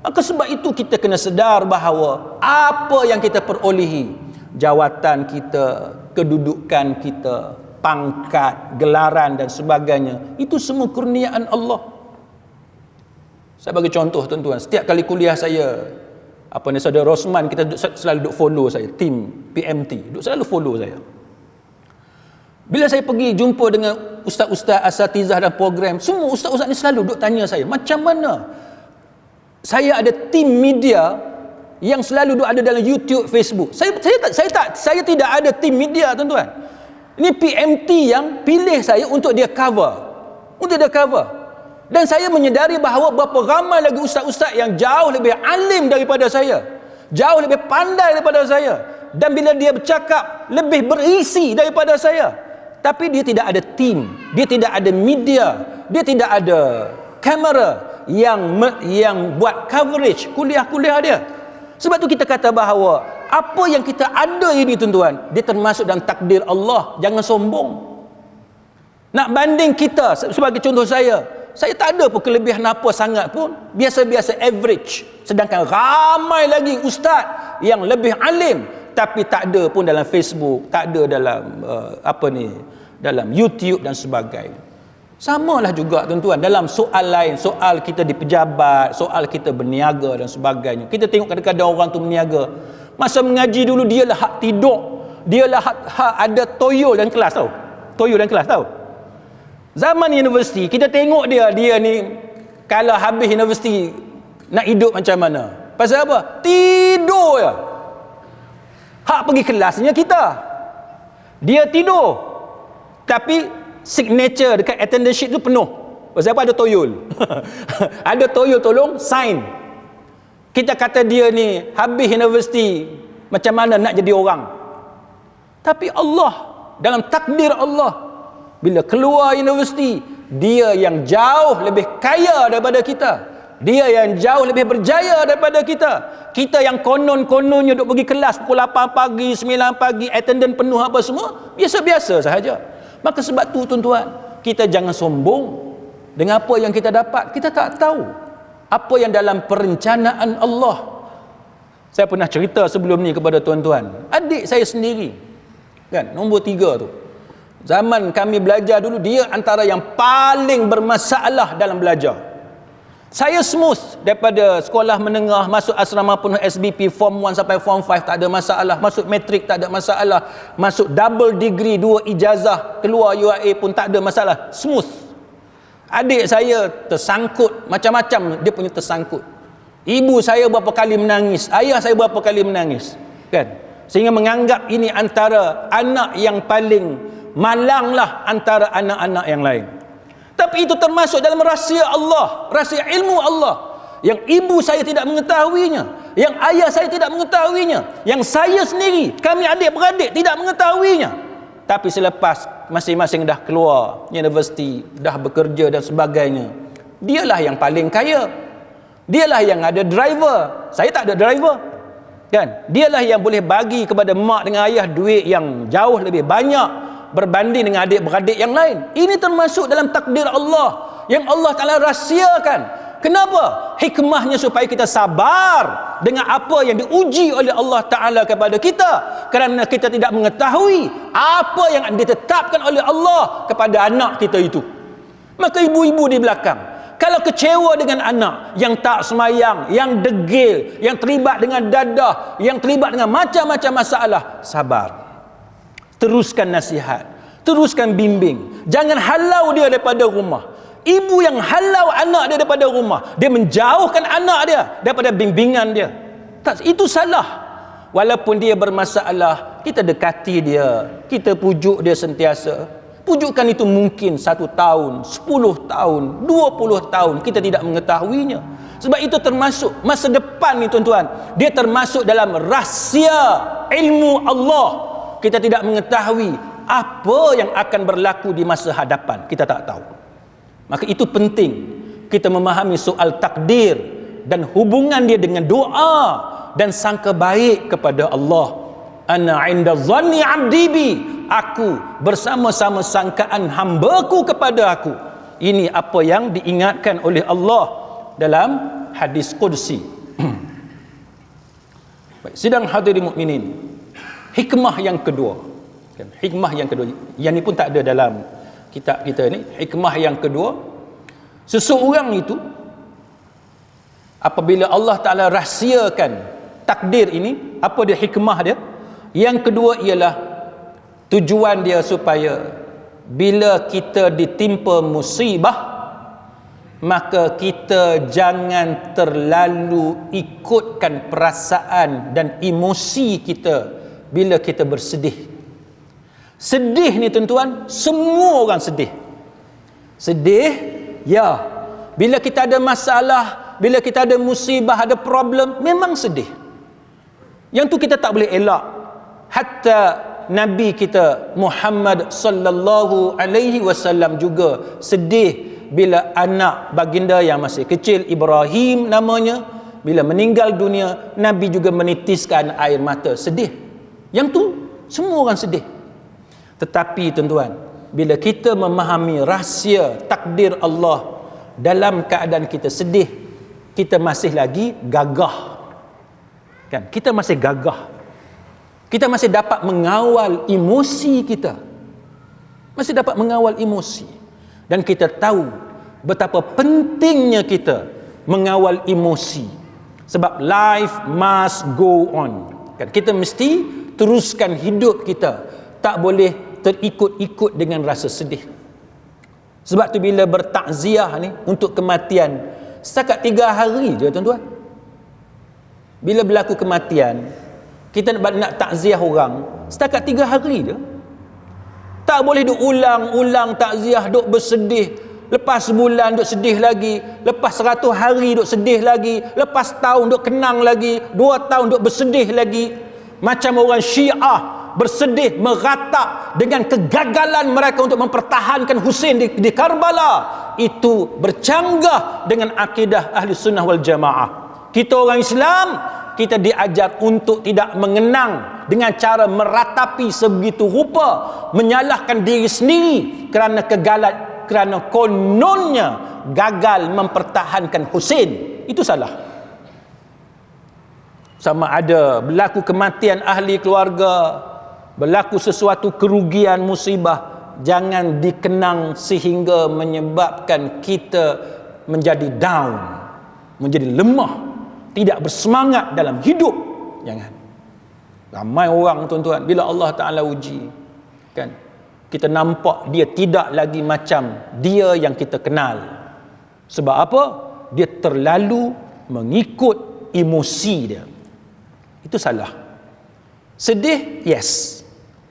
Maka sebab itu kita kena sedar bahawa apa yang kita perolehi, jawatan kita, kedudukan kita, pangkat, gelaran dan sebagainya, itu semua kurniaan Allah. Saya bagi contoh tuan-tuan, setiap kali kuliah saya, saudara Rosman, kita selalu duk follow saya, tim PMT, duk selalu follow saya. Bila saya pergi jumpa dengan ustaz-ustaz, asatizah dan program, semua ustaz-ustaz ni selalu duk tanya saya, macam mana saya ada tim media yang selalu duk ada dalam YouTube, Facebook. Saya tidak ada tim media tuan-tuan. Ini PMT yang pilih saya untuk dia cover. Dan saya menyedari bahawa berapa ramai lagi ustaz-ustaz yang jauh lebih alim daripada saya, jauh lebih pandai daripada saya, dan bila dia bercakap lebih berisi daripada saya, tapi dia tidak ada tim, dia tidak ada media, dia tidak ada kamera yang buat coverage kuliah-kuliah dia. Sebab tu kita kata bahawa apa yang kita ada ini tuan-tuan, dia termasuk dalam takdir Allah. Jangan sombong. Nak banding kita, sebagai contoh saya Saya tak ada pun kelebihan apa sangat pun, biasa-biasa, average. Sedangkan ramai lagi ustaz yang lebih alim tapi tak ada pun dalam Facebook, tak ada dalam dalam YouTube dan sebagainya. Samalah juga tuan-tuan dalam soal lain, soal kita di pejabat, soal kita berniaga dan sebagainya. Kita tengok kadang-kadang orang tu berniaga, masa mengaji dulu dia lah hak tidur, dia lah hak ada toyol dalam kelas tau. Toyol dalam kelas tau. Zaman universiti kita tengok dia ni kalau habis universiti nak hidup macam mana? Pasal apa? Tidur je. Hak pergi kelasnya kita. Dia tidur. Tapi signature dekat attendance sheet tu penuh. Pasal apa? Ada toyol. Ada toyol tolong sign. Kita kata dia ni habis universiti macam mana nak jadi orang. Tapi Allah, dalam takdir Allah, bila keluar universiti, dia yang jauh lebih kaya daripada kita. Dia yang jauh lebih berjaya daripada kita. Kita yang konon-kononnya duk pergi kelas pukul 8 pagi, 9 pagi, attendance penuh apa semua, biasa-biasa sahaja. Maka sebab tu tuan-tuan, kita jangan sombong dengan apa yang kita dapat. Kita tak tahu apa yang dalam perencanaan Allah. Saya pernah cerita sebelum ni kepada tuan-tuan. Adik saya sendiri, kan, nombor 3 tu. Zaman kami belajar dulu, dia antara yang paling bermasalah dalam belajar. Saya smooth daripada sekolah menengah, masuk asrama penuh SBP, form 1 sampai form 5 tak ada masalah, masuk matrik tak ada masalah, masuk double degree 2 ijazah, keluar UIA pun tak ada masalah, smooth. Adik saya tersangkut, macam-macam dia punya tersangkut. Ibu saya berapa kali menangis, ayah saya berapa kali menangis, kan? Sehingga menganggap ini antara anak yang paling malanglah antara anak-anak yang lain. Tapi itu termasuk dalam rahsia Allah, rahsia ilmu Allah, yang ibu saya tidak mengetahuinya, yang ayah saya tidak mengetahuinya, yang saya sendiri, kami adik-beradik tidak mengetahuinya. Tapi selepas masing-masing dah keluar universiti, dah bekerja dan sebagainya, dialah yang paling kaya. Dialah yang ada driver, saya tak ada driver, kan? Dialah yang boleh bagi kepada mak dengan ayah duit yang jauh lebih banyak berbanding dengan adik-beradik yang lain. Ini termasuk dalam takdir Allah yang Allah Ta'ala rahsiakan. Kenapa? Hikmahnya supaya kita sabar dengan apa yang diuji oleh Allah Ta'ala kepada kita, kerana kita tidak mengetahui apa yang ditetapkan oleh Allah kepada anak kita itu. Maka ibu-ibu di belakang, kalau kecewa dengan anak yang tak semayang, yang degil, yang terlibat dengan dadah, yang terlibat dengan macam-macam masalah, sabar. Teruskan nasihat, teruskan bimbing. Jangan halau dia daripada rumah. Ibu yang halau anak dia daripada rumah, dia menjauhkan anak dia daripada bimbingan dia. Tak, itu salah. Walaupun dia bermasalah, kita dekati dia, kita pujuk dia sentiasa. Pujukan itu mungkin 1 tahun, 10 tahun, 20 tahun, kita tidak mengetahuinya. Sebab itu termasuk masa depan ni tuan-tuan, dia termasuk dalam rahsia ilmu Allah. Kita tidak mengetahui apa yang akan berlaku di masa hadapan, kita tak tahu. Maka itu penting kita memahami soal takdir dan hubungan dia dengan doa dan sangka baik kepada Allah. Ana 'inda dhanni 'abdi bi, aku bersama-sama sangkaan hamba-Ku kepada aku. Ini apa yang diingatkan oleh Allah dalam hadis qudsi. Baik, sidang hadirin mukminin, hikmah yang kedua, kan? Hikmah yang kedua, yang ni pun tak ada dalam kitab kita ni. Hikmah yang kedua, seseorang itu apabila Allah Ta'ala rahsiakan takdir ini, apa dia hikmah dia? Yang kedua ialah tujuan dia supaya bila kita ditimpa musibah, maka kita jangan terlalu ikutkan perasaan dan emosi kita bila kita bersedih. Sedih ni tuan-tuan, semua orang sedih. Sedih, ya. Bila kita ada masalah, bila kita ada musibah, ada problem, memang sedih. Yang tu kita tak boleh elak. Hatta Nabi kita Muhammad sallallahu alaihi wasallam juga sedih bila anak baginda yang masih kecil, Ibrahim namanya, bila meninggal dunia, Nabi juga menitiskan air mata, sedih. Yang tu semua orang sedih. Tetapi tuan-tuan, bila kita memahami rahsia takdir Allah dalam keadaan kita sedih, kita masih lagi gagah. Kan? Kita masih gagah. Kita masih dapat mengawal emosi kita. Masih dapat mengawal emosi. Dan kita tahu betapa pentingnya kita mengawal emosi. Sebab life must go on. Kan? Kita mesti teruskan hidup kita. Tak boleh terikut-ikut dengan rasa sedih. Sebab tu bila bertakziah ni untuk kematian, setakat 3 hari je tuan-tuan. Bila berlaku kematian, kita nak takziah orang, setakat 3 hari je. Tak boleh duk ulang-ulang takziah, duk bersedih. Lepas sebulan duk sedih lagi, lepas 100 hari duk sedih lagi, lepas tahun duk kenang lagi, 2 tahun duk bersedih lagi. Macam orang Syiah bersedih, meratap dengan kegagalan mereka untuk mempertahankan Husain di Karbala. Itu bercanggah dengan akidah Ahli Sunnah wal Jamaah. Kita orang Islam, kita diajar untuk tidak mengenang dengan cara meratapi sebegitu rupa, menyalahkan diri sendiri kerana kerana kononnya gagal mempertahankan Husain. Itu salah. Sama ada berlaku kematian ahli keluarga, berlaku sesuatu kerugian, musibah, jangan dikenang sehingga menyebabkan kita menjadi down, menjadi lemah, tidak bersemangat dalam hidup. Jangan. Ramai orang tuan-tuan, bila Allah Ta'ala uji, kan, kita nampak dia tidak lagi macam dia yang kita kenal. Sebab apa? Dia terlalu mengikut emosi dia. Itu salah. Sedih, yes.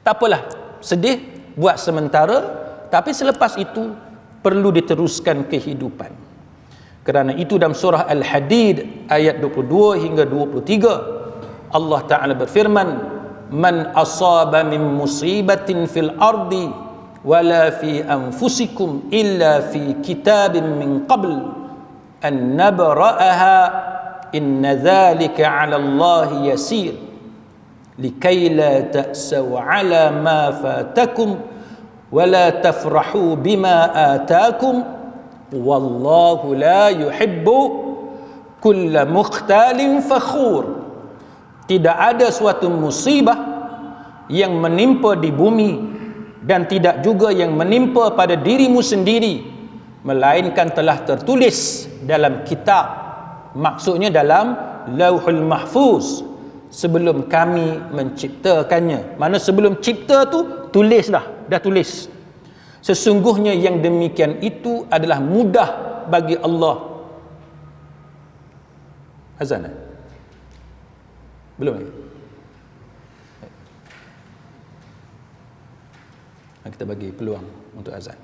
Tak apalah, sedih buat sementara, tapi selepas itu perlu diteruskan kehidupan. Kerana itu dalam surah Al-Hadid ayat 22 hingga 23, Allah Ta'ala berfirman, man asaba min musibatin fil ardi wala fi anfusikum illa fi kitabin min qabl an nabra'aha inna dhalika 'ala Allah yasir likai la ta'saw 'ala ma fatakum wa la tafrahu bima atakum wallahu la yuhibbu kulla mukhtalin fakhur. Tidak ada suatu musibah yang menimpa di bumi dan tidak juga yang menimpa pada dirimu sendiri melainkan telah tertulis dalam kitab, maksudnya dalam Lauhul Mahfuz, sebelum kami menciptakannya. Mana sebelum cipta tu tulis dah tulis. Sesungguhnya yang demikian itu adalah mudah bagi Allah. Azan belum lagi? Kita bagi peluang untuk azan.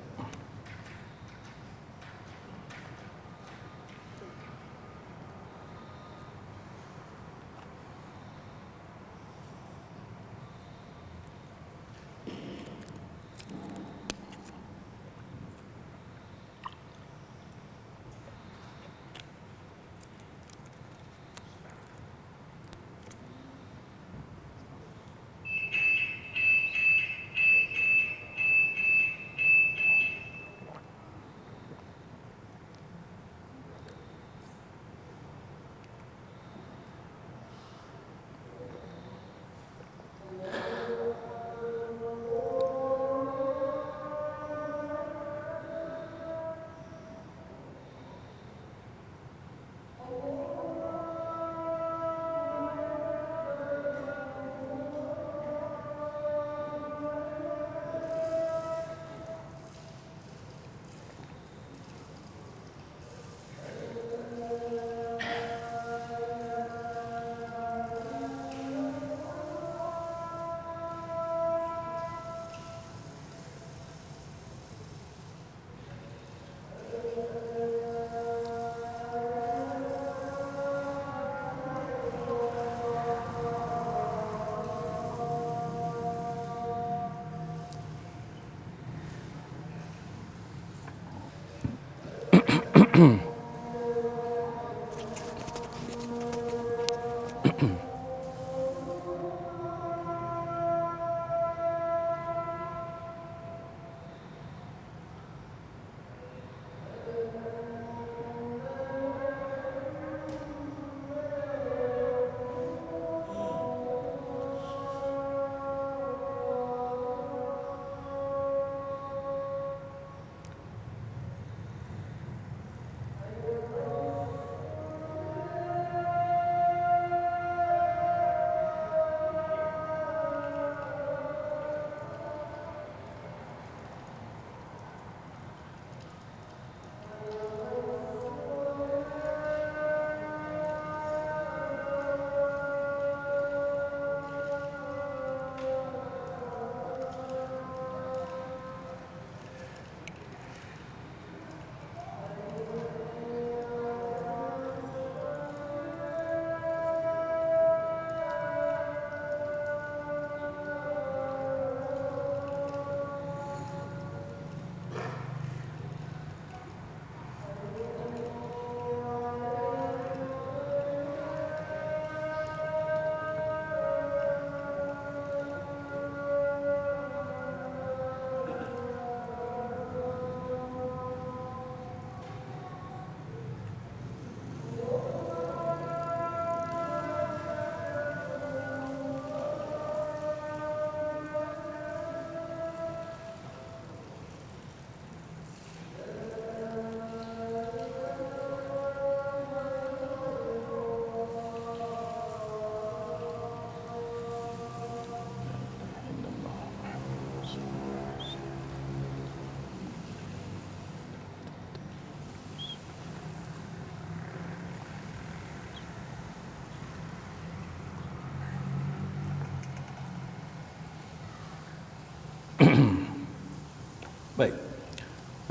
Baik.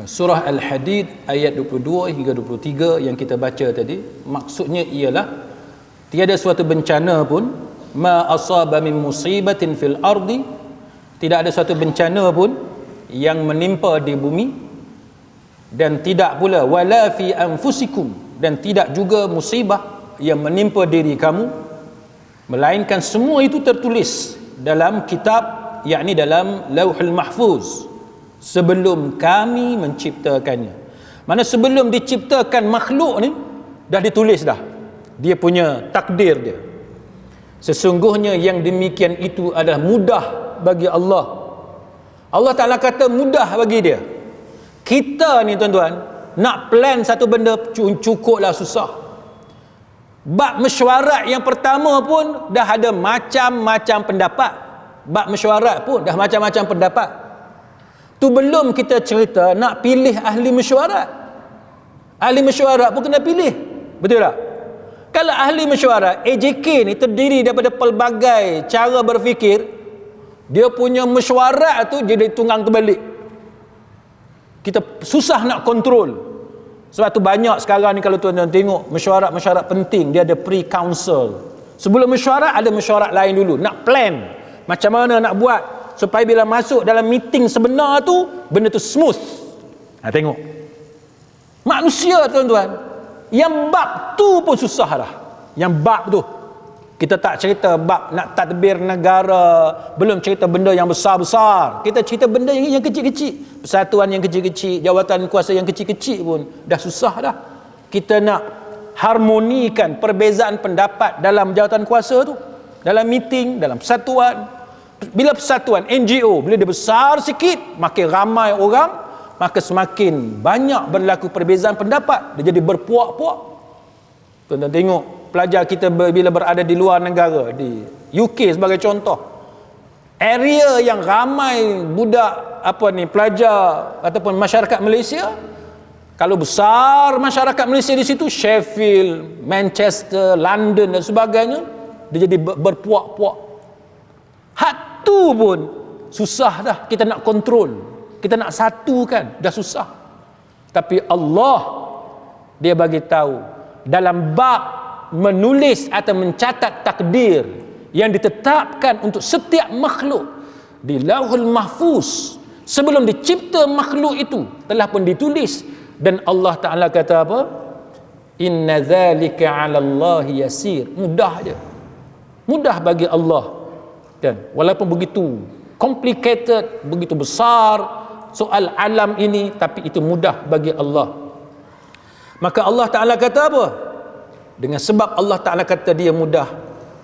Surah Al-Hadid ayat 22 hingga 23 yang kita baca tadi, maksudnya ialah tiada suatu bencana pun ma asaba min musibatin fil ardi, tidak ada suatu bencana pun yang menimpa di bumi, dan tidak pula wala fi anfusikum, dan tidak juga musibah yang menimpa diri kamu, melainkan semua itu tertulis dalam kitab, yakni dalam Lauhul Mahfuz, sebelum kami menciptakannya. Mana sebelum diciptakan makhluk ni dah ditulis dah dia punya takdir dia. Sesungguhnya yang demikian itu adalah mudah bagi Allah. Allah Ta'ala kata mudah bagi dia. Kita ni tuan-tuan nak plan satu benda cukuplah susah. Bab mesyuarat yang pertama pun dah ada macam-macam pendapat. Bab mesyuarat pun dah macam-macam pendapat. Tu belum kita cerita nak pilih ahli mesyuarat. Ahli mesyuarat pun kena pilih. Betul tak? Kalau ahli mesyuarat, AJK ni terdiri daripada pelbagai cara berfikir, dia punya mesyuarat tu jadi tunggang terbalik. Kita susah nak kontrol. Sebab tu banyak sekarang ni kalau tuan-tuan tengok mesyuarat-mesyuarat penting, dia ada pre-council. Sebelum mesyuarat ada mesyuarat lain dulu, nak plan macam mana nak buat supaya bila masuk dalam meeting sebenar tu benda tu smooth. Tengok manusia tuan-tuan, yang bab tu pun susah dah. Yang bab tu kita tak cerita bab nak tadbir negara, belum cerita benda yang besar-besar, kita cerita benda yang kecil-kecil, persatuan yang kecil-kecil, jawatan kuasa yang kecil-kecil pun dah susah dah. Kita nak harmonikan perbezaan pendapat dalam jawatan kuasa tu, dalam meeting, dalam persatuan. Bila persatuan NGO, bila dia besar sikit, makin ramai orang, maka semakin banyak berlaku perbezaan pendapat, dia jadi berpuak-puak. Tuan-tuan tengok pelajar kita bila berada di luar negara, di UK sebagai contoh, area yang ramai budak pelajar ataupun masyarakat Malaysia, kalau besar masyarakat Malaysia di situ, Sheffield, Manchester, London dan sebagainya, dia jadi berpuak-puak. Hak tu pun susah dah kita nak kontrol, kita nak satukan, dah susah. Tapi Allah, dia bagi tahu dalam bab menulis atau mencatat takdir yang ditetapkan untuk setiap makhluk di Lauhul Mahfuz, sebelum dicipta makhluk itu telah pun ditulis. Dan Allah Ta'ala kata apa? Inna dzalika 'ala Allahi yasir. Mudah je, mudah bagi Allah. Dan walaupun begitu complicated, begitu besar soal alam ini, tapi itu mudah bagi Allah. Maka Allah Ta'ala kata apa? Dengan sebab Allah Ta'ala kata dia mudah,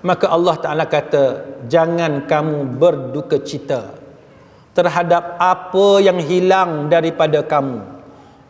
maka Allah Ta'ala kata jangan kamu berduka cita terhadap apa yang hilang daripada kamu.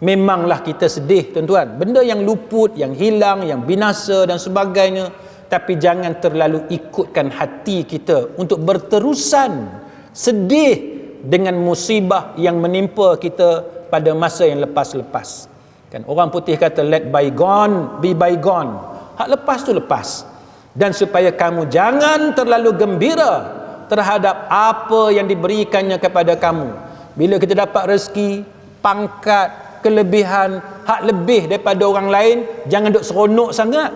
Memanglah kita sedih tuan-tuan, benda yang luput, yang hilang, yang binasa dan sebagainya, tapi jangan terlalu ikutkan hati kita untuk berterusan sedih dengan musibah yang menimpa kita pada masa yang lepas-lepas. Kan orang putih kata let bygone be bygone. Hak lepas tu lepas. Dan supaya kamu jangan terlalu gembira terhadap apa yang diberikannya kepada kamu. Bila kita dapat rezeki, pangkat, kelebihan, hak lebih daripada orang lain, jangan duk seronok sangat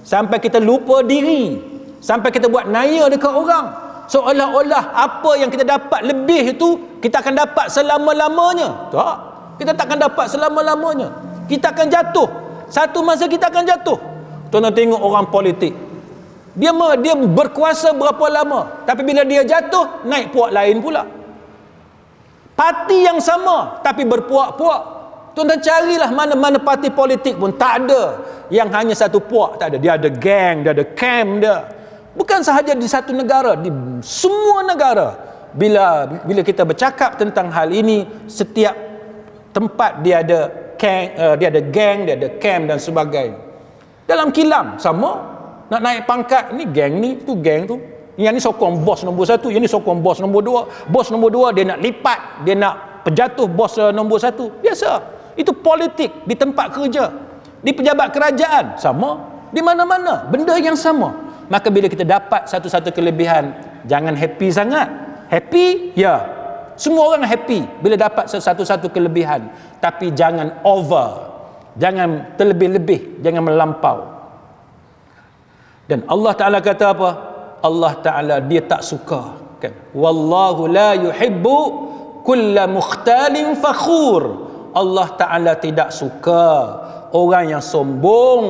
sampai kita lupa diri, sampai kita buat naya dekat orang, seolah-olah apa yang kita dapat lebih itu kita akan dapat selama-lamanya. Tak, kita takkan dapat selama-lamanya. Kita akan jatuh, satu masa kita akan jatuh. Tuan-tuan tengok orang politik, dia berkuasa berapa lama, tapi bila dia jatuh, naik puak lain pula. Parti yang sama tapi berpuak-puak. Tuan-tuan carilah mana-mana parti politik pun tak ada yang hanya satu puak, tak ada. Dia ada geng, dia ada camp dia. Bukan sahaja di satu negara, di semua negara. Bila kita bercakap tentang hal ini, setiap tempat dia ada geng, dia ada camp dan sebagainya. Dalam kilang sama, nak naik pangkat, ni geng ni, tu geng tu. Yang ni sokong bos nombor 1, yang ni sokong bos nombor 2. Bos nombor 2 dia nak lipat, dia nak penjatuh bos nombor 1. Biasa. Itu politik di tempat kerja, di pejabat kerajaan sama, di mana-mana benda yang sama. Maka bila kita dapat satu-satu kelebihan, jangan happy sangat. Happy ya, Semua orang happy bila dapat satu kelebihan, tapi jangan over, jangan terlebih-lebih, jangan melampau. Dan Allah Ta'ala kata apa? Allah Ta'ala dia tak suka, kan? Wallahu la yuhibbu kulla mukhtalin fakhur. Allah Ta'ala tidak suka orang yang sombong,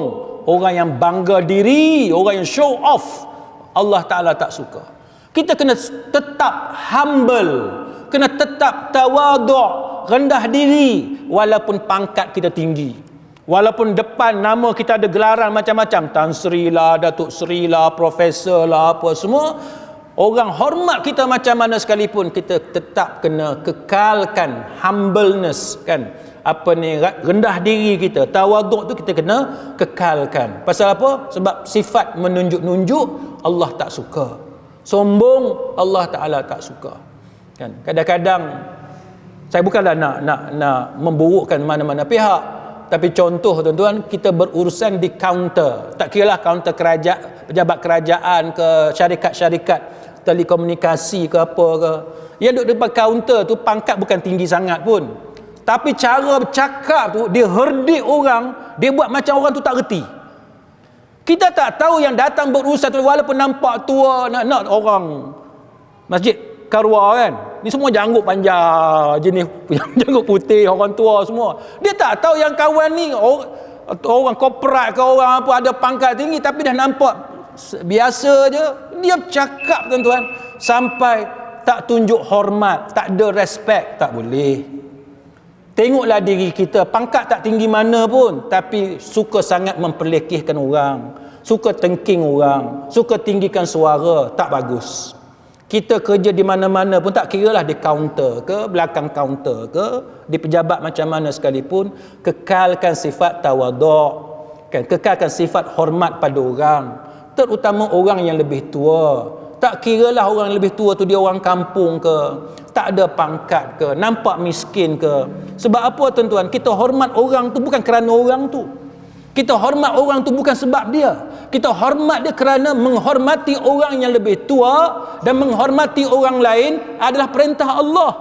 orang yang bangga diri, orang yang show off. Allah Ta'ala tak suka. Kita kena tetap humble, kena tetap tawaduk, rendah diri, walaupun pangkat kita tinggi, walaupun depan nama kita ada gelaran macam-macam, Tan Sri lah, Datuk Sri lah, Profesor lah, apa semua, orang hormat kita macam mana sekalipun, kita tetap kena kekalkan humbleness, kan? Apa ni, rendah diri kita, tawaduk tu kita kena kekalkan. Pasal apa? Sebab sifat menunjuk-nunjuk Allah tak suka. Sombong Allah Ta'ala tak suka, kan? Kadang-kadang saya bukanlah nak memburukkan mana-mana pihak, tapi contoh tuan-tuan, kita berurusan di kaunter, tak kiralah kaunter kerajaan, pejabat kerajaan ke, syarikat-syarikat telekomunikasi ke apa ke, yang duduk depan kaunter tu pangkat bukan tinggi sangat pun, tapi cara bercakap tu dia herdik orang, dia buat macam orang tu tak reti. Kita tak tahu yang datang berurusan tu, walaupun nampak tua, nak orang Masjid Karwa, kan, ni semua janggut panjang jenis janggut putih, orang tua semua. Dia tak tahu yang kawan ni orang korporat ke orang apa, ada pangkat tinggi, tapi dah nampak biasa je. Dia cakap tuan-tuan, sampai tak tunjuk hormat, tak ada respect. Tak boleh. Tengoklah diri kita, pangkat tak tinggi mana pun, tapi suka sangat memperlekehkan orang, suka tengking orang, suka tinggikan suara, tak bagus. Kita kerja di mana-mana pun, tak kiralah di kaunter ke, belakang kaunter ke, di pejabat macam mana sekalipun, kekalkan sifat tawaduk, kan? Kekalkan sifat hormat pada orang, terutama orang yang lebih tua. Tak kiralah orang yang lebih tua tu dia orang kampung ke, tak ada pangkat ke, nampak miskin ke. Sebab apa tuan-tuan? Kita hormat orang tu bukan kerana orang tu. Kita hormat orang tu bukan sebab dia. Kita hormat dia kerana menghormati orang yang lebih tua, dan menghormati orang lain adalah perintah Allah.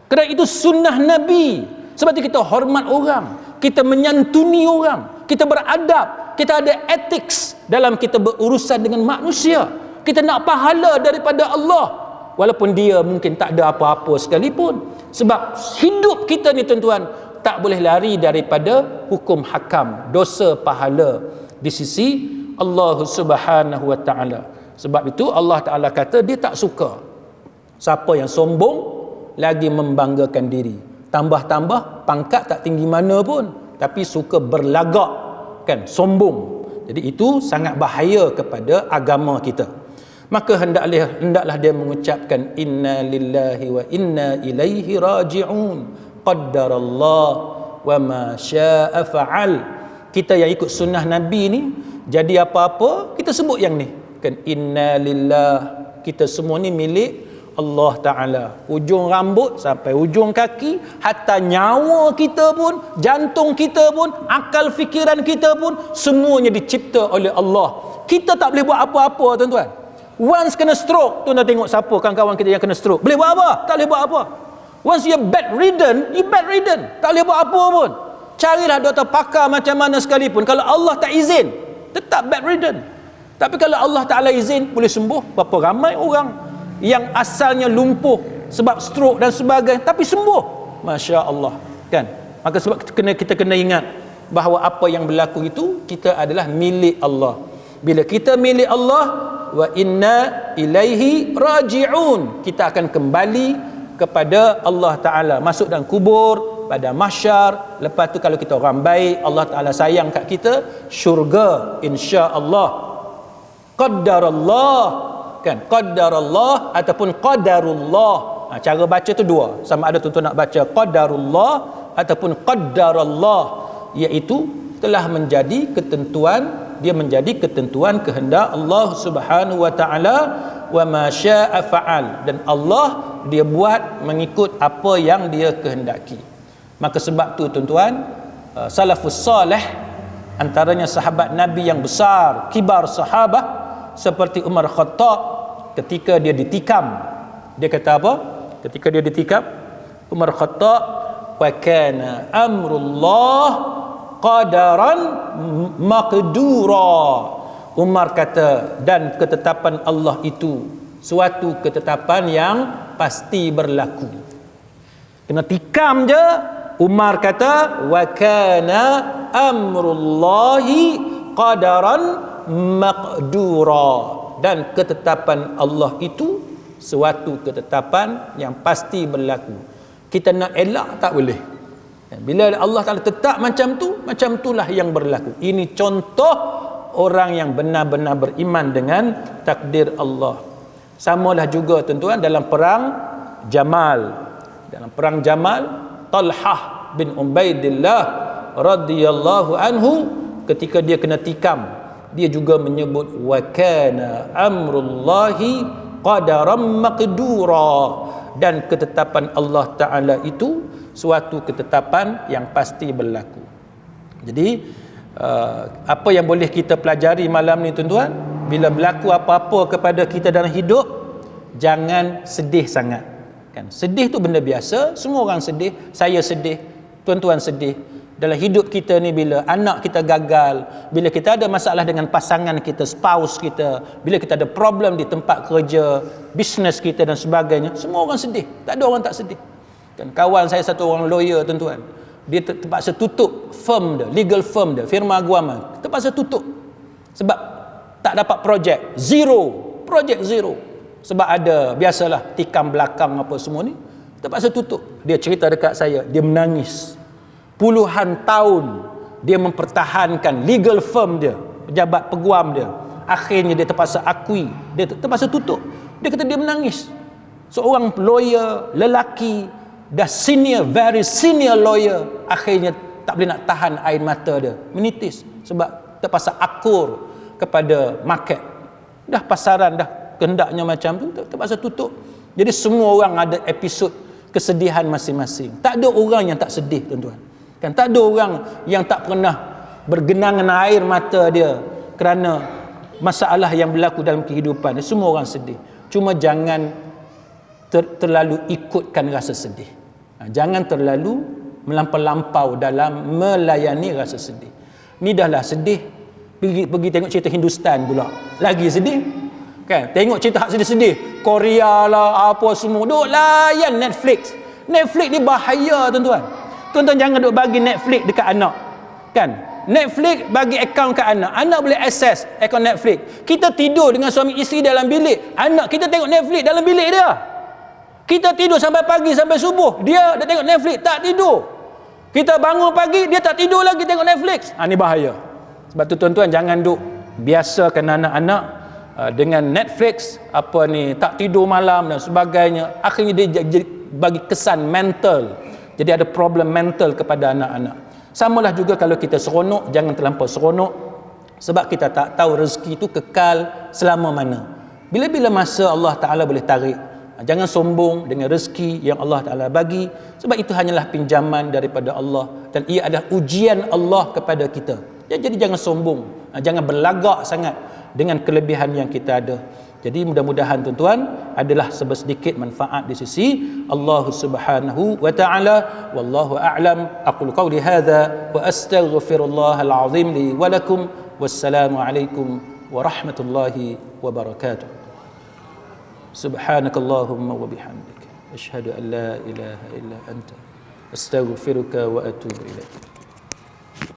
Kerana itu sunnah Nabi. Sebab itu kita hormat orang, kita menyantuni orang, kita beradab, kita ada ethics dalam kita berurusan dengan manusia. Kita nak pahala daripada Allah, walaupun dia mungkin tak ada apa-apa sekalipun. Sebab hidup kita ni tuan-tuan, tak boleh lari daripada hukum hakam, dosa pahala di sisi Allah Subhanahu wa ta'ala. Sebab itu Allah Ta'ala kata dia tak suka siapa yang sombong lagi membanggakan diri, tambah-tambah pangkat tak tinggi mana pun, tapi suka berlagak, kan, sombong. Jadi itu sangat bahaya kepada agama kita. Maka hendaklah dia mengucapkan inna lillahi wa inna ilaihi raji'un, qaddarallah wa ma syaa fa'al. Kita yang ikut sunnah Nabi ni, jadi apa-apa kita sebut yang ni, kan, inna lillah, kita semua ni milik Allah Ta'ala, ujung rambut sampai ujung kaki, hatta nyawa kita pun, jantung kita pun, akal fikiran kita pun, semuanya dicipta oleh Allah. Kita tak boleh buat apa-apa tuan-tuan. Once kena stroke, tuan dah tengok siapa kawan-kawan kita yang kena stroke, boleh buat apa? Tak boleh buat apa. Once you're bedridden, tak boleh buat apa pun. Carilah doktor pakar macam mana sekalipun, kalau Allah tak izin, tetap bedridden. Tapi kalau Allah Ta'ala izin, boleh sembuh. Berapa ramai orang yang asalnya lumpuh sebab stroke dan sebagainya, tapi sembuh, Masya Allah, kan? Maka sebab kita kena ingat bahawa apa yang berlaku itu, kita adalah milik Allah. Bila kita milik Allah, wa inna ilaihi raji'un, kita akan kembali kepada Allah Ta'ala, masuk dalam kubur, pada mahsyar. Lepas tu kalau kita orang baik, Allah Ta'ala sayang kat kita, syurga insya-Allah. Qaddarallah, kan, qaddarallah ataupun qadarullah. Cara baca tu dua, sama ada tuan-tuan nak baca qadarullah ataupun qaddarallah, iaitu telah menjadi ketentuan, dia menjadi ketentuan kehendak Allah Subhanahu wa taala, wa ma syaa fa'al, dan Allah dia buat mengikut apa yang dia kehendaki. Maka sebab tu tuan-tuan, salafus salih, antaranya sahabat Nabi yang besar, kibar sahabah seperti Umar Khattab, ketika dia ditikam, dia kata apa? Ketika dia ditikam, Umar kata, wa kana amrullah qadaran maqdura. Umar kata, dan ketetapan Allah itu suatu ketetapan yang pasti berlaku. Kena tikam je, Umar kata, wa kana amrullahi qadaran maqdura, dan ketetapan Allah itu suatu ketetapan yang pasti berlaku. Kita nak elak tak boleh. Bila Allah Ta'ala tetap macam tu, macam itulah yang berlaku. Ini contoh orang yang benar-benar beriman dengan takdir Allah. Samalah juga tuan-tuan dalam perang Jamal. Dalam perang Jamal, Talhah bin Ubaidillah radhiyallahu anhu, ketika dia kena tikam, dia juga menyebut wa kana amrullahi qadaran maqdura, dan ketetapan Allah Ta'ala itu suatu ketetapan yang pasti berlaku. Jadi apa yang boleh kita pelajari malam ni tuan-tuan, bila berlaku apa-apa kepada kita dalam hidup, jangan sedih sangat. Kan? Sedih tu benda biasa, semua orang sedih, saya sedih, tuan-tuan sedih. Dalam hidup kita ni, bila anak kita gagal, bila kita ada masalah dengan pasangan kita, spouse kita, bila kita ada problem di tempat kerja, bisnes kita dan sebagainya, semua orang sedih. Tak ada orang tak sedih. Kan, kawan saya satu orang lawyer tuan-tuan, dia terpaksa tutup firm dia, legal firm dia, firma aguaman, terpaksa tutup sebab tak dapat projek zero, sebab ada, biasalah, tikam belakang apa semua ni, terpaksa tutup. Dia cerita dekat saya, dia menangis. Puluhan tahun dia mempertahankan legal firm dia, pejabat peguam dia, akhirnya dia terpaksa akui, dia terpaksa tutup. Dia kata dia menangis. Seorang lawyer lelaki, dah senior, very senior lawyer, akhirnya tak boleh nak tahan air mata dia menitis sebab terpaksa akur kepada market. Dah pasaran dah kehendaknya macam tu, terpaksa tutup. Jadi semua orang ada episod kesedihan masing-masing. Tak ada orang yang tak sedih tuan-tuan. Kan, tak ada orang yang tak pernah bergenangan air mata dia kerana masalah yang berlaku dalam kehidupan. Semua orang sedih. Cuma jangan terlalu ikutkan rasa sedih. Jangan terlalu melampau-lampau dalam melayani rasa sedih. Ni dah lah sedih, pergi tengok cerita Hindustan pula, lagi sedih. Kan, tengok cerita hak sedih-sedih, Korea lah apa semua, duk layan Netflix ni bahaya tuan-tuan. Tuan-tuan jangan duk bagi Netflix dekat anak. Kan, Netflix bagi akaun kat anak boleh akses akaun Netflix. Kita tidur dengan suami isteri dalam bilik, anak kita tengok Netflix dalam bilik dia. Kita tidur sampai pagi, sampai subuh, dia dah tengok Netflix, tak tidur. Kita bangun pagi, dia tak tidur lagi tengok Netflix. Ni bahaya. Sebab tu tuan-tuan jangan duk biasakan anak-anak dengan Netflix, apa ni, tak tidur malam dan sebagainya. Akhirnya dia bagi kesan mental. Jadi ada problem mental kepada anak-anak. Samalah juga kalau kita seronok, jangan terlampau seronok, sebab kita tak tahu rezeki itu kekal selama mana. Bila-bila masa Allah Ta'ala boleh tarik. Jangan sombong dengan rezeki yang Allah Ta'ala bagi, sebab itu hanyalah pinjaman daripada Allah, dan ia adalah ujian Allah kepada kita. Jadi jangan sombong, jangan berlagak sangat dengan kelebihan yang kita ada. Jadi mudah-mudahan tuan-tuan adalah sedikit manfaat di sisi Allah Subhanahu wa taala. Wallahu a'lam. Aqulu qawli hadza wa astaghfirullahal azim li wa lakum. Wassalamu alaikum warahmatullahi wabarakatuh. Subhanakallahumma wa bihamdika asyhadu an la ilaha illa anta astaghfiruka wa atubu ilaik.